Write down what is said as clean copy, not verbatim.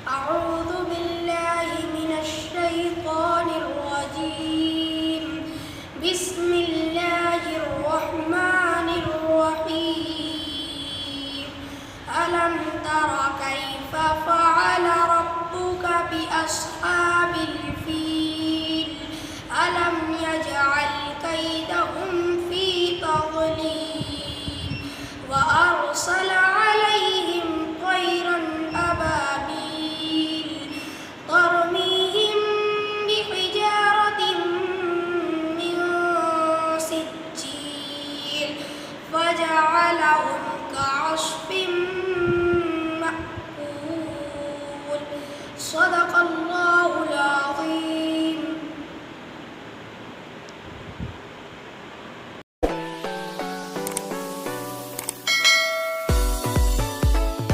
أعوذ بالله من الشيطان الرجيم. بسم الله الرحمن الرحيم. ألم تر كيف فعل ربك بأصحاب الفيل؟ ألم يجعل كيدهم في تضليل وأرسل عليهم طيرا أبابيل ترميهم بحجارة من سجيل فجعلهم كعصف مأكول. صدق الله